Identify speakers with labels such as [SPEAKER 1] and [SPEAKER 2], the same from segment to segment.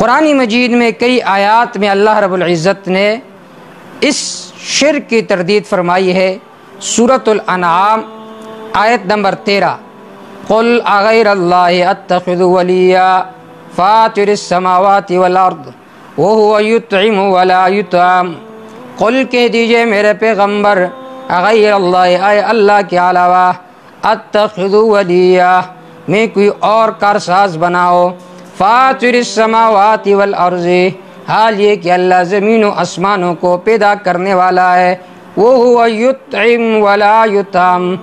[SPEAKER 1] قرآن مجید میں کئی آیات میں اللہ رب العزت نے اس شرک کی تردید فرمائی ہے۔ سورۃ الانعام آیت نمبر 13، قل اغیر اللہ اتخذ ولیا فاطر السماوات والارض وهو یطعم ولا یطعم۔ قل کہہ دیجئے میرے پیغمبر، اغیر اللہ، اے اللہ کے علاوہ، اتخذ ولیا، میں کوئی اور کارساز بناؤ، فاطر السماوات والارض، حال یہ کہ اللہ زمین و آسمانوں کو پیدا کرنے والا ہے، وہو یطعم ولا یطعم،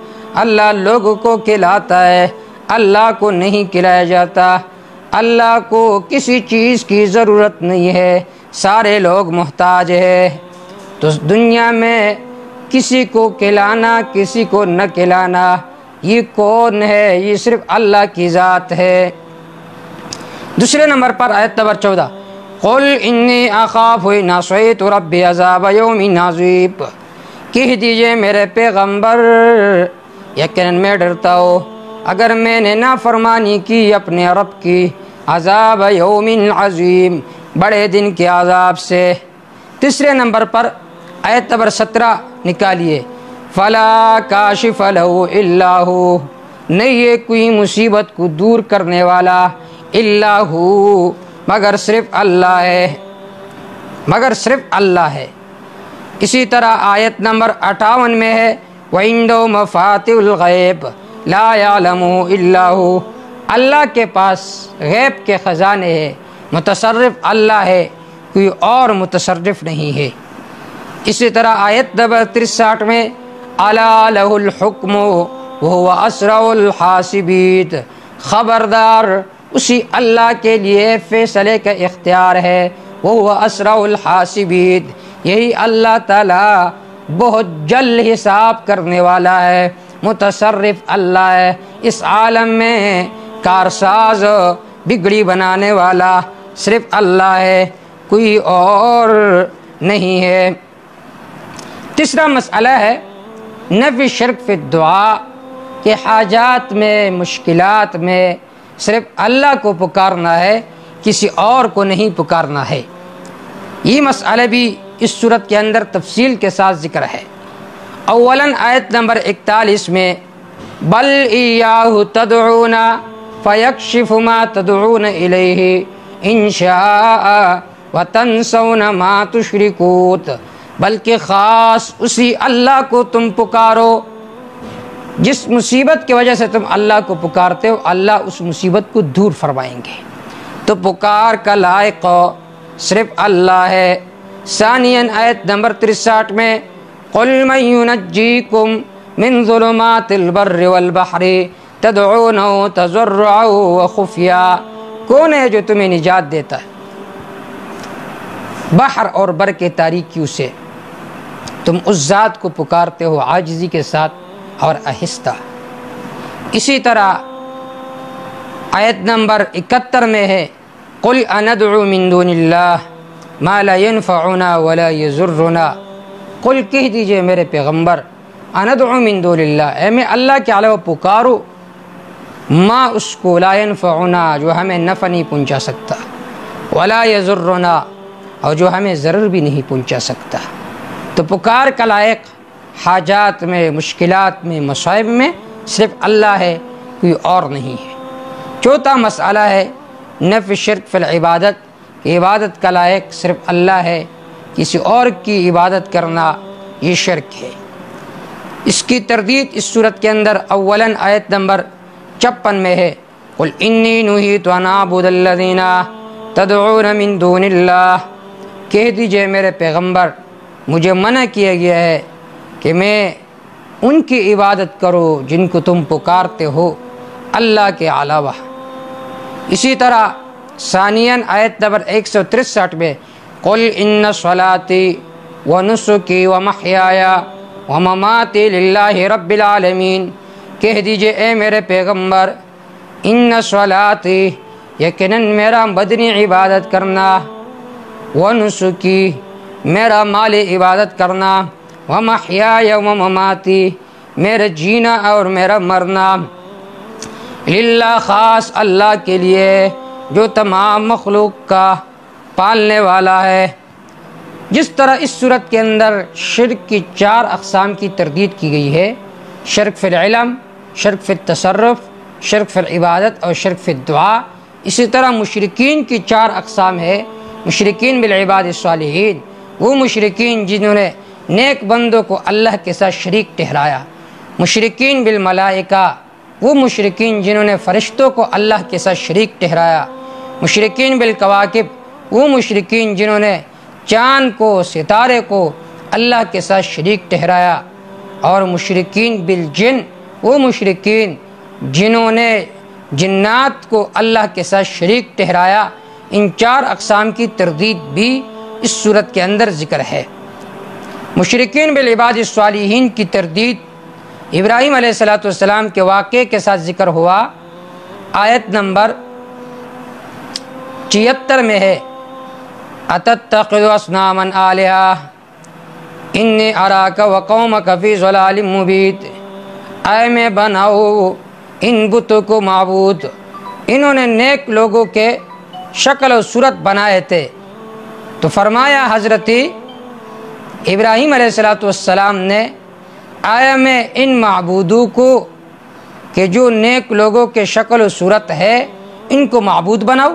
[SPEAKER 1] اللہ لوگوں کو کھلاتا ہے، اللہ کو نہیں کھلایا جاتا، اللہ کو کسی چیز کی ضرورت نہیں ہے، سارے لوگ محتاج ہیں۔ تو دنیا میں کسی کو کھلانا کسی کو نہ کھلانا یہ کون ہے؟ یہ صرف اللہ کی ذات ہے۔ دوسرے نمبر پر آیت نمبر 14، قل انی اخاف ان عصیت ربی عذاب یوم عظیم، کہہ دیجئے میرے پیغمبر، یقیناً میں ڈرتا ہوں اگر میں نے نافرمانی کی اپنے رب کی، عذاب یوم عظیم، بڑے دن کے عذاب سے۔ تیسرے نمبر پر آیت نمبر 17 نکالیے، فلا کاشف لہ الا ہو، نہیں ہے کوئی مصیبت کو دور کرنے والا الا ہو، مگر صرف اللہ ہے، مگر صرف اللہ ہے۔ اسی طرح آیت نمبر 58 میں ہے، وَعِندَهُ مَفَاتِحُ الْغَیْبِ لَا يَعْلَمُهُ إِلَّا هُوَ، اللہ کے پاس غیب کے خزانے ہیں، متصرف اللہ ہے، کوئی اور متصرف نہیں ہے۔ اسی طرح آیت نمبر 63 میں، الا لہ الحکم وہو اسرع الحاسبین، خبردار اسی اللہ کے لیے فیصلے کا اختیار ہے، وہو اسرع الحاسبین، یہی اللہ تعالیٰ بہت جلد حساب کرنے والا ہے، متصرف اللہ ہے، اس عالم میں کارساز بگڑی بنانے والا صرف اللہ ہے، کوئی اور نہیں ہے۔ تیسرا مسئلہ ہے نفی شرک فی الدعاء، کہ حاجات میں مشکلات میں صرف اللہ کو پکارنا ہے، کسی اور کو نہیں پکارنا ہے۔ یہ مسئلہ بھی اس صورت کے اندر تفصیل کے ساتھ ذکر ہے۔ اولاً آیت نمبر 41 میں، بل ایاہ تدعون فیکشف ما تدعون الیہ ان شاء وتنسون ما تشرکون، بلکہ خاص اسی اللہ کو تم پکارو، جس مصیبت کی وجہ سے تم اللہ کو پکارتے ہو اللہ اس مصیبت کو دور فرمائیں گے۔ تو پکار کا لائق صرف اللہ ہے۔ ثانیاً آیت نمبر 63 میں، قل من ینجیکم من ظلمات البر والبحر تدعونه تضرعا وخفیا، کون ہے جو تمہیں نجات دیتا ہے بحر اور بر کے تاریکیوں سے، تم اس ذات کو پکارتے ہو عاجزی کے ساتھ اور آہستہ۔ اسی طرح آیت نمبر 71 میں ہے، قل اندعو من دون اللہ ما لا ينفعنا ولا يضرنا، قل کہہ دیجئے میرے پیغمبر، اندعو من دون اللہ، اے میں اللہ کے علاوہ پکارو، ما اس کو، لا ينفعنا، جو ہمیں نفع نہیں پہنچا سکتا، ولا يضرنا، اور جو ہمیں ضرر بھی نہیں پہنچا سکتا۔ تو پکار کا لائق حاجات میں مشکلات میں مصائب میں صرف اللہ ہے، کوئی اور نہیں ہے۔ چوتھا مسئلہ ہے نفی شرک فی العبادت، کہ عبادت کا لائق صرف اللہ ہے، کسی اور کی عبادت کرنا یہ شرک ہے۔ اس کی تردید اس صورت کے اندر اولاً آیت نمبر 56 میں ہے، قل انی نہیت ان اعبد الذین تدعون من دون اللہ، کہہ دیجئے میرے پیغمبر مجھے منع کیا گیا ہے کہ میں ان کی عبادت کروں جن کو تم پکارتے ہو اللہ کے علاوہ۔ اسی طرح ثانیاً آیت نمبر 163 میں، قل ان صلاتی ونسکی ومحیای ومماتی للہ رب العالمین، کہہ دیجئے اے میرے پیغمبر، ان صلاتی، یقیناً میرا بدنی عبادت کرنا، ونسکی، میرا مالی عبادت کرنا، ومحیای ومماتی، میرا جینا اور میرا مرنا، للہ خاص اللہ کے لیے، جو تمام مخلوق کا پالنے والا ہے۔ جس طرح اس صورت کے اندر شرک کی 4 اقسام کی تردید کی گئی ہے، شرک فی العلم، شرک فی التصرف، شرک فی العبادت اور شرک فی الدعا، اسی طرح مشرکین کی 4 اقسام ہے۔ مشرکین بالعباد الصالحین، وہ مشرکین جنہوں نے نیک بندوں کو اللہ کے ساتھ شریک ٹھہرایا۔ مشرکین بالملائکہ، وہ مشرکین جنہوں نے فرشتوں کو اللہ کے ساتھ شریک ٹھہرایا۔ مشرکین بالکواکب، وہ مشرکین جنہوں نے چاند کو، ستارے کو اللہ کے ساتھ شریک ٹھہرایا۔ اور مشرکین بالجن، وہ مشرکین جنہوں نے جنات کو اللہ کے ساتھ شریک ٹھہرایا۔ ان 4 اقسام کی تردید بھی اس صورت کے اندر ذکر ہے۔ مشرکین بالعباد الصالحین کی تردید ابراہیم علیہ السلام کے واقعے کے ساتھ ذکر ہوا، آیت نمبر 76 میں ہے، اتتخذ اصناما آلہہ انی اراک وقومک فی ضلال مبین، اے میں بناؤ ان بتوں کو معبود۔ انہوں نے نیک لوگوں کے شکل و صورت بنائے تھے، تو فرمایا حضرت ابراہیم علیہ السلام نے، آیا میں ان معبودوں کو کہ جو نیک لوگوں کے شکل و صورت ہے ان کو معبود بناؤ۔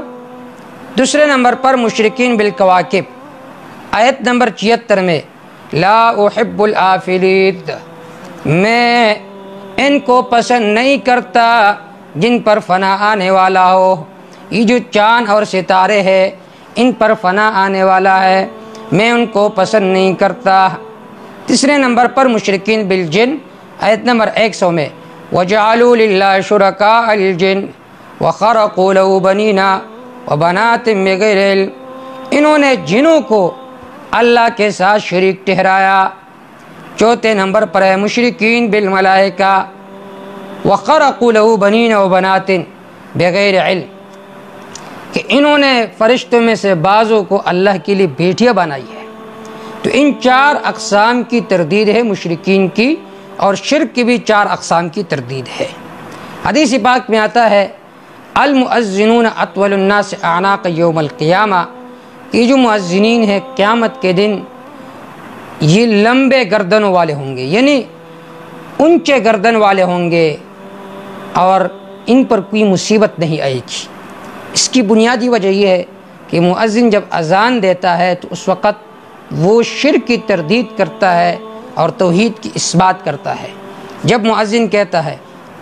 [SPEAKER 1] دوسرے نمبر پر مشرکین بالکواکب، آیت نمبر 76 میں، لا احب الآفلین، میں ان کو پسند نہیں کرتا جن پر فنا آنے والا ہو۔ یہ جو چاند اور ستارے ہیں ان پر فنا آنے والا ہے، میں ان کو پسند نہیں کرتا۔ تیسرے نمبر پر مشرکین بالجن، آیت نمبر 100 میں، وَجَعَلُوا لِلَّهِ شُرَكَاءَ الْجِنِّ وَخَرَقُوا لَهُ بَنِينَ وَبَنَاتٍ بِغَيْرِ عِلْمٍ، انہوں نے جنوں کو اللہ کے ساتھ شریک ٹھہرایا۔ چوتھے نمبر پر ہے مشرکین بالملائکہ، وَخَرَقُوا لَهُ بَنِينَ وَبَنَاتٍ بِغَيْرِ عِلْمٍ، کہ انہوں نے فرشتوں میں سے بعضوں کو اللہ کے لیے بیٹیاں بنائی ہے۔ تو ان 4 اقسام کی تردید ہے مشرکین کی، اور شرک کی بھی 4 اقسام کی تردید ہے۔ حدیث پاک میں آتا ہے، المؤذنون اطول الناس اعناق یوم القیامہ، کہ جو مؤذنین ہیں قیامت کے دن یہ لمبے گردنوں والے ہوں گے، یعنی اونچے گردن والے ہوں گے، اور ان پر کوئی مصیبت نہیں آئے گی۔ اس کی بنیادی وجہ یہ ہے کہ مؤذن جب اذان دیتا ہے تو اس وقت وہ شرک کی تردید کرتا ہے اور توحید کی اثبات کرتا ہے۔ جب مؤذن کہتا ہے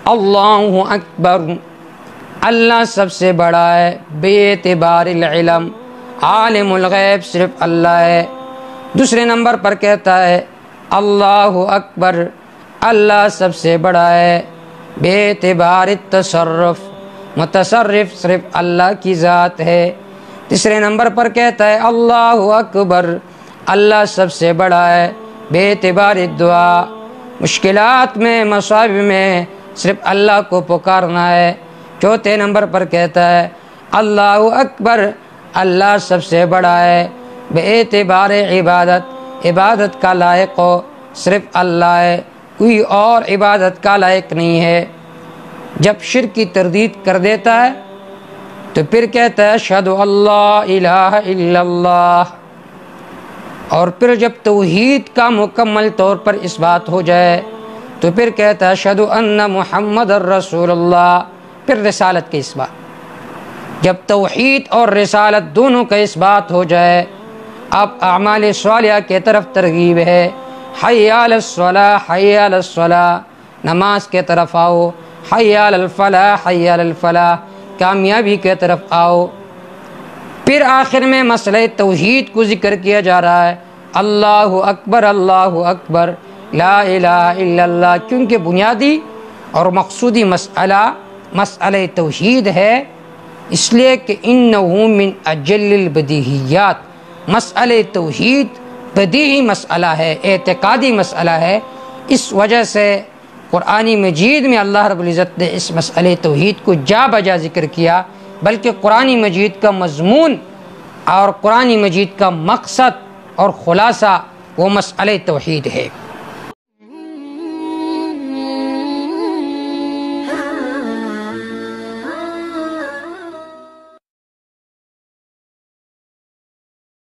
[SPEAKER 1] اللہ اکبر، اللہ سب سے بڑا ہے، بے اعتبار العلم، عالم الغیب صرف اللہ ہے۔ دوسرے نمبر پر کہتا ہے اللہ اکبر، اللہ سب سے بڑا ہے، بے اعتبار التصرف، متصرف صرف اللہ کی ذات ہے۔ تیسرے نمبر پر کہتا ہے اللہ اکبر، اللہ سب سے بڑا ہے، بے اعتبار الدعا، مشکلات میں، مصائب میں صرف اللہ کو پکارنا ہے۔ چوتھے نمبر پر کہتا ہے اللہ اکبر، اللہ سب سے بڑا ہے، بے اعتبار عبادت، عبادت کا لائق ہو صرف اللہ ہے، کوئی اور عبادت کا لائق نہیں ہے۔ جب شرک کی تردید کر دیتا ہے تو پھر کہتا ہے اشہد اللہ الہ الا اللہ، اور پھر جب توحید کا مکمل طور پر اس بات ہو جائے تو پھر کہتا ہے اشہد ان محمد الرسول اللہ، پھر رسالت کے اس بات۔ جب توحید اور رسالت دونوں کا اس بات ہو جائے، اب اعمال صالحہ کی طرف ترغیب ہے، حی علی الصلاۃ، حی علی الصلاۃ، نماز کے طرف آؤ، حی علی الفلاح، حی علی الفلاح، کامیابی کے طرف آؤ۔ پھر آخر میں مسئلہ توحید کو ذکر کیا جا رہا ہے، اللہ اکبر، اللہ اکبر، لا الہ الا اللہ، کیونکہ بنیادی اور مقصودی مسئلہ توحید ہے، اس لیے کہ انہ من اجل البدیہیات، مسئلہ توحید بدیہی مسئلہ ہے، اعتقادی مسئلہ ہے۔ اس وجہ سے قرآن مجید میں اللہ رب العزت نے اس مسئلہ توحید کو جا بجا ذکر کیا، بلکہ قرآن مجید کا مضمون اور قرآن مجید کا مقصد اور خلاصہ وہ مسئلہ توحید ہے۔